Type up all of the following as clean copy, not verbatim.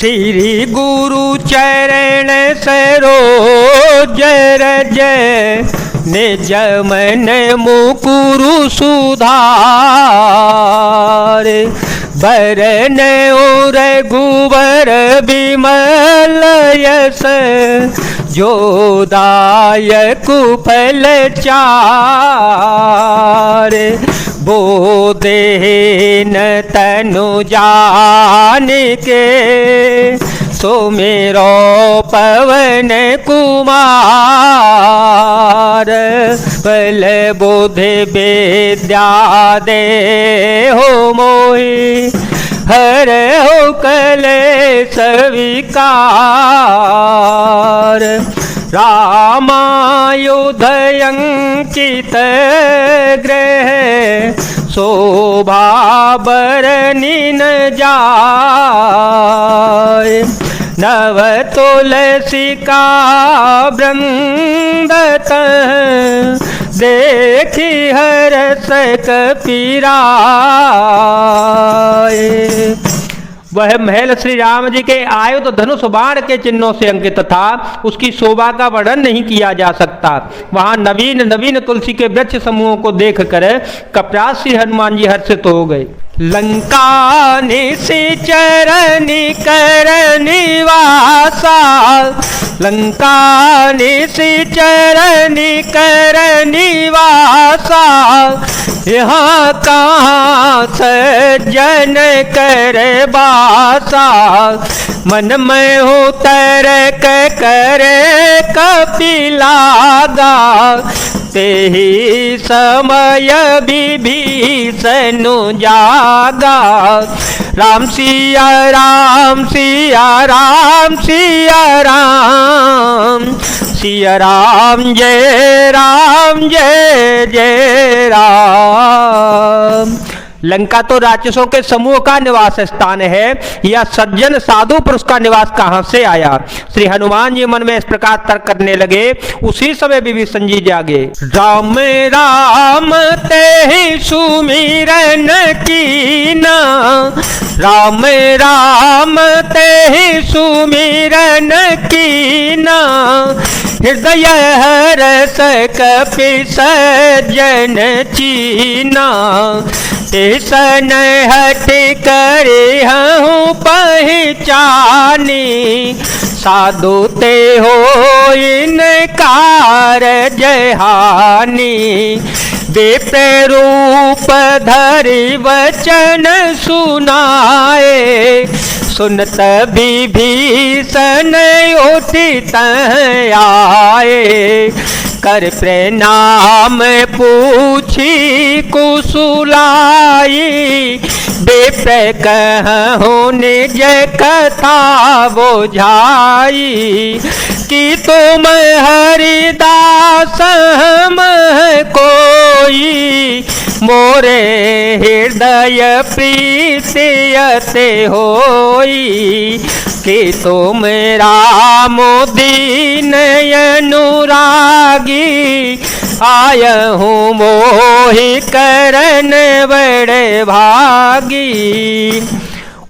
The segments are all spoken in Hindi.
श्री गुरु चरण सरोज रज निज मन मुकुरु सुधार बरन और गुबर विमल यस जो दायक फल चार बोधेन तनु जान के सो मेरो पवन कुमार बल बुद्धि विद्या दे हो मोहि हर हो कलेश विकार रामायुधयंकित ग्रह शोभा बरनी न जाय नव तुलसी का वृंद देखी हरस कपीराय। वह महल श्री राम जी के आयुध धनुष बाण के चिन्हों से अंकित था, उसकी शोभा का वर्णन नहीं किया जा सकता। वहां नवीन नवीन तुलसी के वृक्ष समूहों को देखकर कपराज श्री हनुमान जी हर्षित हो गए। लंका निश्चर निकर निवासा लंका निश्चर निकर निवासा यहाँ कहाँ सज्जन कर बासा मन में हो तरक करे कपिलागा तेहि समय विभीषण जागा राम सिया राम सिया राम सिया राम सिया राम जय जय राम। लंका तो राक्षसों के समूह का निवास स्थान है, यह सज्जन साधु पुरुष का निवास कहां से आया। श्री हनुमान जी मन में इस प्रकार तर्क करने लगे। उसी समय विभीषण जी जागे। राम राम तेहि सुमिरन कीना राम राम तेहि सुमिरन कीना हृदय हरस कपि सज्जन चीना सन हट करे हूँ पहचानी साधु ते हो इनकार जहानी विप्र रूप धरि वचन सुनाए सुनत विभीषण उठित आए कर प्रणाम पूछी कुशुलाई विप्र कहूँ निज कथा बोझाई कि तुम हरिदास हम कोई मोरे हृदय प्रीतियते होई कि तुम राम दीन अनुरागी आय हूँ मोहि करन बड़े भागी।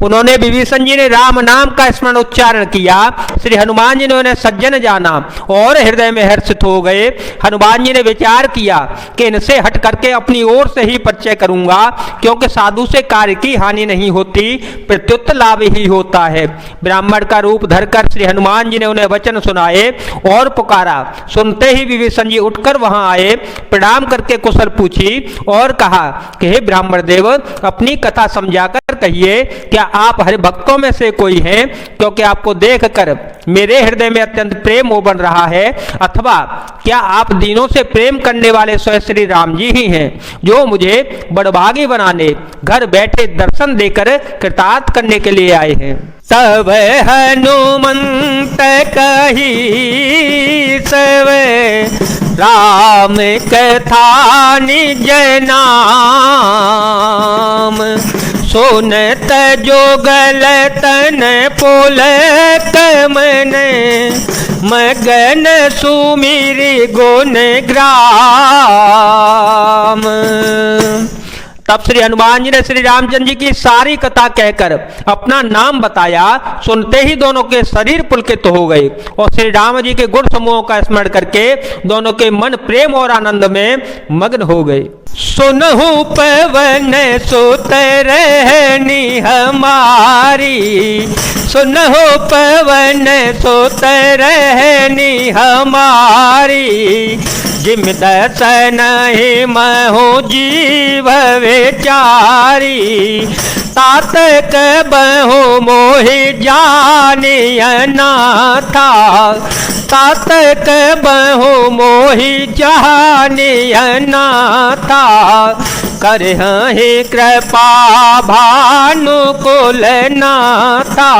उन्होंने विभीषण जी ने राम नाम का स्मरण उच्चारण किया। श्री हनुमान जी ने उन्हें सज्जन जाना और हृदय में हर्षित हो गए। हनुमान जी ने विचार किया कि इनसे हट करके अपनी ओर से ही परिचय करूंगा, क्योंकि साधु से कार्य की हानि नहीं होती, प्रत्युत्तर लाभ ही होता है। ब्राह्मण का रूप धरकर श्री हनुमान जी ने उन्हें वचन सुनाए और पुकारा। सुनते ही विभीषण जी उठकर वहां आए, प्रणाम करके कुशल पूछी और कहा कि हे ब्राह्मण देव, अपनी कथा समझाकर कहिए, क्या आप हरि भक्तों में से कोई हैं? क्योंकि आपको देखकर मेरे हृदय में अत्यंत प्रेम उमड़ रहा है। अथवा क्या आप दीनों से प्रेम करने वाले स्वयं श्री राम जी ही हैं, जो मुझे बड़भागी बनाने घर बैठे दर्शन देकर कृतार्थ करने के लिए आए हैं। तब हनुमंत कही सब राम कथा निज नाम सुनत जोगल तन पुलक मन मगन सुमिरि गुण ग्राम। तब श्री हनुमान जी ने श्री रामचंद्र जी की सारी कथा कहकर अपना नाम बताया। सुनते ही दोनों के शरीर पुलकित हो गए और श्री राम जी के गुण समूहों का स्मरण करके दोनों के मन प्रेम और आनंद में मग्न हो गए। सुनहु पवन सुत रहनी हमारी, सुनहु पवन सुत रहनी हमारी, जिम दर्शन महु जीव विचारी, तात बहु मोहि जानिय नाथा, तात बहु मोहि जानिय नाथा, करहि कृपा भानुकुल नाथा,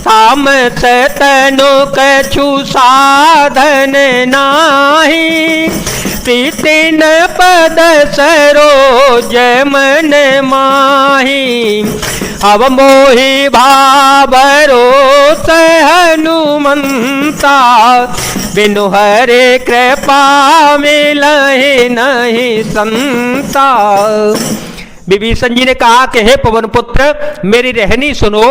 तामस तनु कछु साधन नाही, प्रीतिन पद सरोज मन माही, अब मोहि भावरोस हनुमंता, बिनु हरे कृपा मिलहि नहीं संता। विभीषण जी ने कहा कि हे पवन पुत्र, मेरी रहनी सुनो।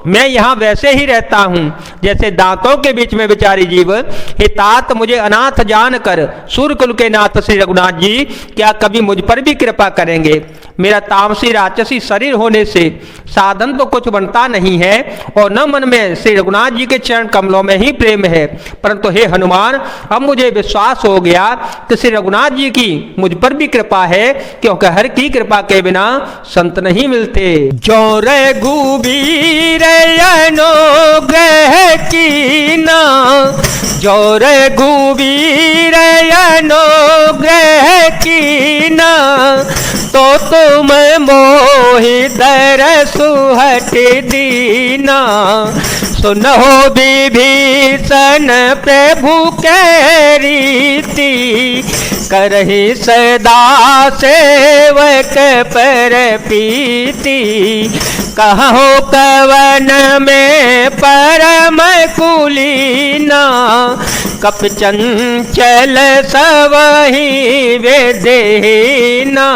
मैं यहाँ वैसे ही रहता हूँ जैसे दांतों के बीच में बेचारी जीव। हे तात, मुझे अनाथ जानकर सूर्यकुल के नाथ श्री रघुनाथ जी क्या कभी मुझ पर भी कृपा करेंगे? मेरा तामसी राक्षसी शरीर होने से साधन तो कुछ बनता नहीं है और न मन में श्री रघुनाथ जी के चरण कमलों में ही प्रेम है, परंतु हे हनुमान, अब मुझे विश्वास हो गया कि श्री रघुनाथ जी की मुझ पर भी कृपा है, क्योंकि हर की कृपा के बिना संत नहीं मिलते। जो रघुबीर अनुग्रह कीना, जो रघुबीर अनुग्रह कीना, तो तुम मोहि दरसु हट दीना। सुनहो विभीषण प्रभु के रीति, करहि सदा सेवक पर प्रीति। कहो कवन में परम कुलीना, कप चंचल सबहि वेदेना।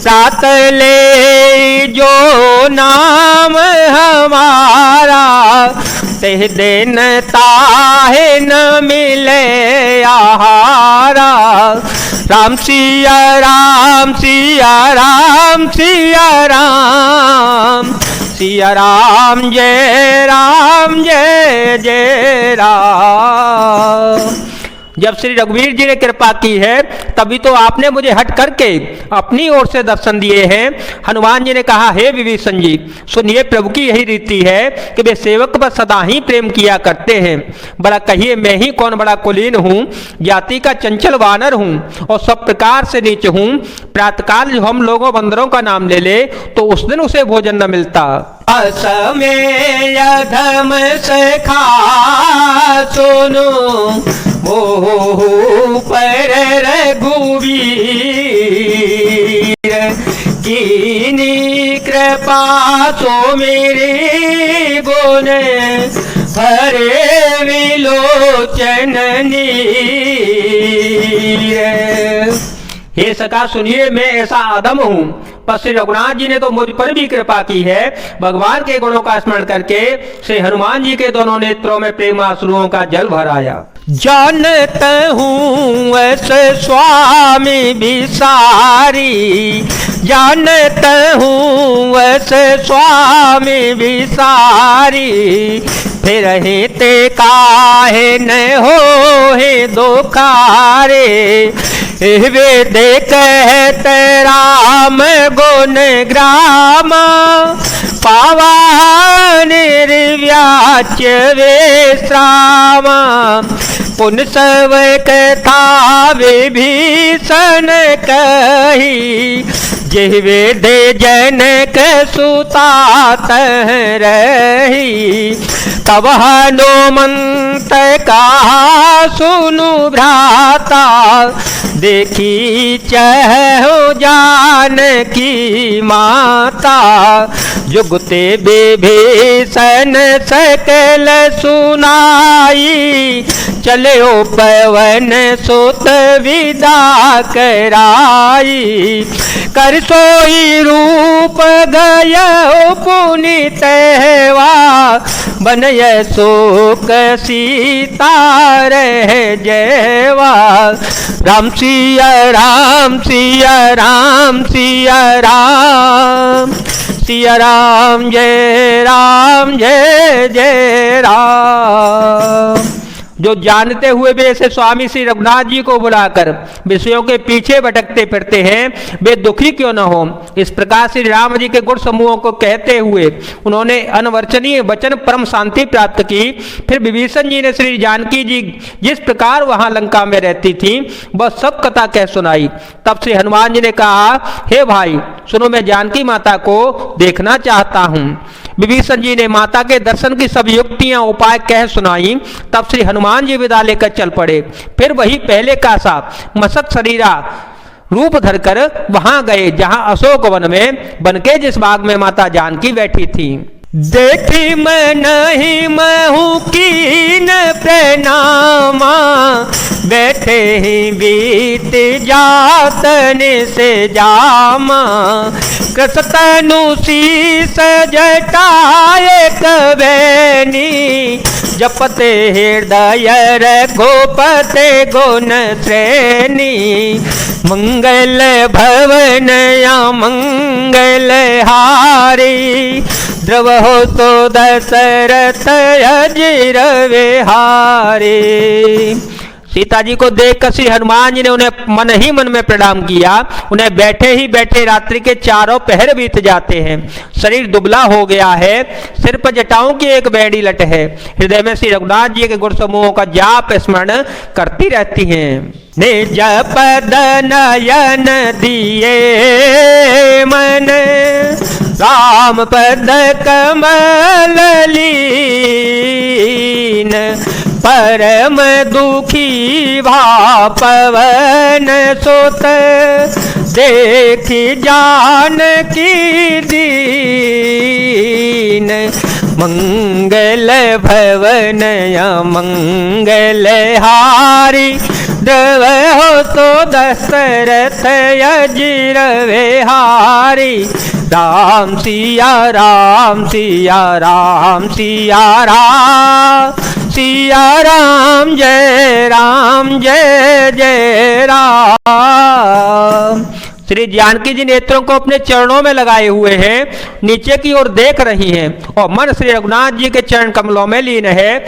सात ले जो नाम हमारा, तेह दिन ताहे न मिले आहारा। राम सिया राम सिया राम सिया राम, सिया राम जय जय राम। जब श्री रघुवीर जी ने कृपा की है तभी तो आपने मुझे हट करके अपनी ओर से दर्शन दिए हैं। हनुमान जी ने कहा, हे विभीषण जी, सुनिए, प्रभु की यही रीति है कि वे सेवक पर सदा ही प्रेम किया करते हैं। बड़ा कहिए, मैं ही कौन बड़ा कुलीन हूँ, जाति का चंचल वानर हूँ और सब प्रकार से नीच हूँ। प्रातःकाल जो हम लोगों बंदरों का नाम ले ले तो उस दिन उसे भोजन न मिलता। असमेय धम सखा सुनो, मोह पर रघुवीर, कीनी कृपा सो मेरे गुण भरे विलोचन नीर। हे सखा सुनिए, मैं ऐसा आदम हूँ, पर श्री रघुनाथ जी ने तो मुझ पर भी कृपा की है। भगवान के गुणों का स्मरण करके श्री हनुमान जी के दोनों नेत्रों में प्रेम आंसुओं का जल भर आया। जानत हूँ ऐसे स्वामी विसारी, जानत हूँ ऐसे स्वामी विसारी, फिर ही ते काहे न हो हे दुखारे। वे देखत राम गुण ग्राम, पावा निर्व्याच्य विश्राम। पुन सब कथा विभीषण कही, जिह्वे दे जनक सुता तह रही। तब हनुमंत कहा सुनु भ्राता, देखी चहु जानकी माता, जुगते विभीषण सकल सुनाई, चले ओ पवन सुत विदा कराई, कर सोई रूप गय पुनितवा, बनय शोक सीता रह जयवा। राम सिया राम सिया राम सिया राम, सिया राम जय जय राम। जो जानते हुए भी ऐसे स्वामी श्री रघुनाथ जी को बुलाकर विषयों के पीछे भटकते फिरते हैं, वे दुखी क्यों न हो। इस प्रकार श्री राम जी के गुण समूहों को कहते हुए उन्होंने अनवर्चनीय वचन परम शांति प्राप्त की। फिर विभीषण जी ने श्री जानकी जी जिस प्रकार वहां लंका में रहती थी वह सब कथा कह सुनाई। तब श्री हनुमान जी ने कहा, हे भाई सुनो, मैं जानकी माता को देखना चाहता हूँ। विभीषण जी ने माता के दर्शन की सब युक्तियां उपाय कह सुनाई। तब श्री हनुमान जी विदा लेकर चल पड़े। फिर वही पहले का सा मसक शरीरा रूप धरकर वहां गए जहां अशोक वन में बनके जिस बाग में माता जानकी बैठी थी। देखी मैं नहीं महू कीन प्रणामा, बैठे ही बीत जातन से जामा, कृतनु शीस जटाए कबैनी, जपते हृदय रघुपते गुण श्रेणी, मंगल भवन या मंगल हारी, द्रव हो तो दशरथ अजिर विहारी। सीता जी को देखकर श्री हनुमान जी ने उन्हें मन ही मन में प्रणाम किया। उन्हें बैठे ही बैठे रात्रि के चारों पहर बीत जाते हैं। शरीर दुबला हो गया है, सिर पर जटाओं की एक बैड़ी लट है। हृदय में श्री रघुनाथ जी के गुण समूहों का जाप स्मरण करती रहती हैं। निज पद नयन दिए मन, राम पद कमल लीन, परम दुखी भा पवन सुत, देखी जानकी दीन, मंगल भवन मंगल हारी, द्रव हो तो दशरथ अजिर विहारी। राम सिया राम सिया राम सिया राम, सिया राम जय जय राम। श्री जानकी जी नेत्रों को अपने चरणों में लगाए हुए हैं, नीचे की ओर देख रही हैं और मन श्री रघुनाथ जी के चरण कमलों में लीन है।